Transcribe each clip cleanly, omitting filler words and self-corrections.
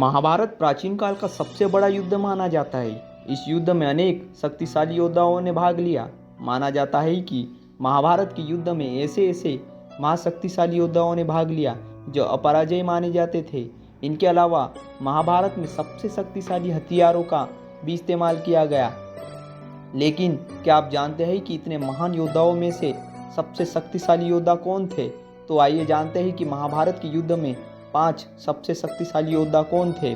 महाभारत प्राचीन काल का सबसे बड़ा युद्ध माना जाता है। इस युद्ध में अनेक शक्तिशाली योद्धाओं ने भाग लिया। माना जाता है कि महाभारत के युद्ध में ऐसे ऐसे महाशक्तिशाली योद्धाओं ने भाग लिया जो अपराजय माने जाते थे। इनके अलावा महाभारत में सबसे शक्तिशाली हथियारों का भी इस्तेमाल किया गया। लेकिन क्या आप जानते हैं कि इतने महान योद्धाओं में से सबसे शक्तिशाली योद्धा कौन थे? तो आइए जानते हैं कि महाभारत के युद्ध में 5 सबसे शक्तिशाली योद्धा कौन थे।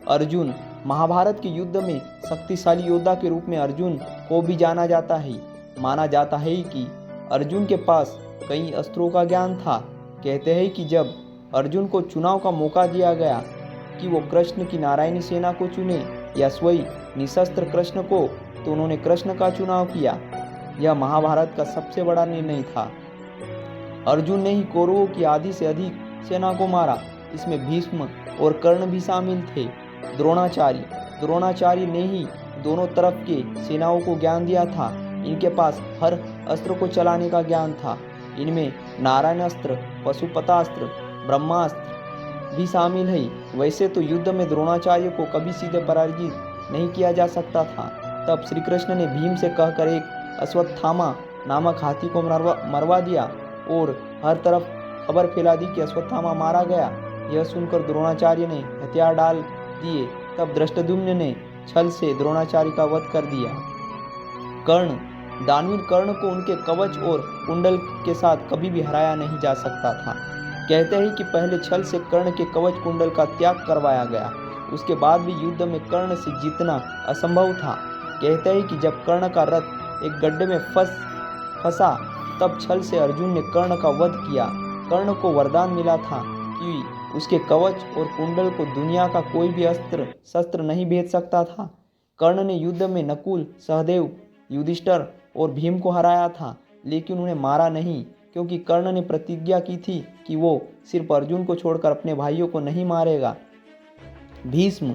अर्जुन। महाभारत के युद्ध में शक्तिशाली योद्धा के रूप में अर्जुन को भी जाना जाता है। माना जाता है कि अर्जुन के पास कई अस्त्रों का ज्ञान था। कहते हैं कि जब अर्जुन को चुनाव का मौका दिया गया कि वो कृष्ण की नारायणी सेना को चुने या स्वयं निशस्त्र कृष्ण को, तो उन्होंने कृष्ण का चुनाव किया। यह महाभारत का सबसे बड़ा निर्णय था। अर्जुन ने ही कौरवों की आधी से अधिक सेना को मारा। इसमें भीष्म और कर्ण भी शामिल थे। द्रोणाचार्य ने ही दोनों तरफ के सेनाओं को ज्ञान दिया था। इनके पास हर अस्त्र को चलाने का ज्ञान था। इनमें नारायणास्त्र, पशुपतास्त्र, ब्रह्मास्त्र भी शामिल है। वैसे तो युद्ध में द्रोणाचार्य को कभी सीधे पराजित नहीं किया जा सकता था। तब श्री कृष्ण ने भीम से कहकर एक अश्वत्थामा नामक हाथी को मरवा दिया और हर तरफ खबर फैला दी कि अश्वत्थामा मारा गया। यह सुनकर द्रोणाचार्य ने हथियार डाल दिए। तब धृष्टद्युम्न ने छल से द्रोणाचार्य का वध कर दिया। कर्ण। दानवीर कर्ण को उनके कवच और कुंडल के साथ कभी भी हराया नहीं जा सकता था। कहते हैं कि पहले छल से कर्ण के कवच कुंडल का त्याग करवाया गया। उसके बाद भी युद्ध में कर्ण से जीतना असंभव था। कहते हैं कि जब कर्ण का रथ एक गड्ढे में फंसा तब छल से अर्जुन ने कर्ण का वध किया। कर्ण को वरदान मिला था कि उसके कवच और कुंडल को दुनिया का कोई भी अस्त्र शस्त्र नहीं भेद सकता था। कर्ण ने युद्ध में नकुल, सहदेव, युधिष्ठिर और भीम को हराया था, लेकिन उन्हें मारा नहीं, क्योंकि कर्ण ने प्रतिज्ञा की थी कि वो सिर्फ अर्जुन को छोड़कर अपने भाइयों को नहीं मारेगा। भीष्म।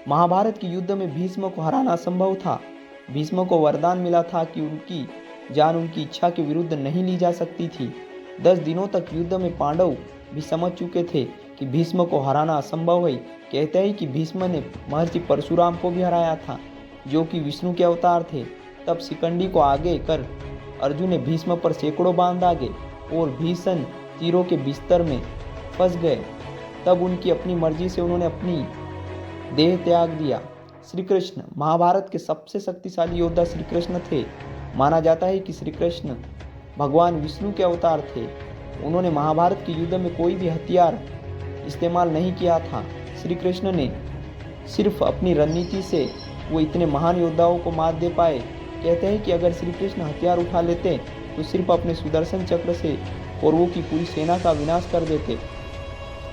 महाभारत के युद्ध में भीष्म को हराना असंभव था। भीष्म को वरदान मिला था कि उनकी जान उनकी इच्छा के विरुद्ध नहीं ली जा सकती थी। 10 दिनों तक युद्ध में पांडव भी समझ चुके थे कि भीष्म को हराना असंभव है। कहते हैं कि भीष्म ने महर्षि परशुराम को भी हराया था, जो कि विष्णु के अवतार थे। तब शिखंडी को आगे कर अर्जुन ने भीष्म पर सैकड़ों बाण दागे और भीषण तीरों के बिस्तर में फंस गए। तब उनकी अपनी मर्जी से उन्होंने अपनी देह त्याग दिया। श्री कृष्ण। महाभारत के सबसे शक्तिशाली योद्धा श्री कृष्ण थे। माना जाता है कि श्री कृष्ण भगवान विष्णु के अवतार थे। उन्होंने महाभारत के युद्ध में कोई भी हथियार इस्तेमाल नहीं किया था। श्री कृष्ण ने सिर्फ अपनी रणनीति से वो इतने महान योद्धाओं को मात दे पाए। कहते हैं कि अगर श्री कृष्ण हथियार उठा लेते तो सिर्फ अपने सुदर्शन चक्र से कौरवों की पूरी सेना का विनाश कर देते,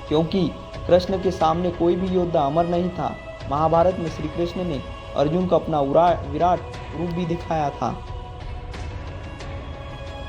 क्योंकि कृष्ण के सामने कोई भी योद्धा अमर नहीं था। महाभारत में श्री कृष्ण ने अर्जुन को अपना विराट रूप भी दिखाया था।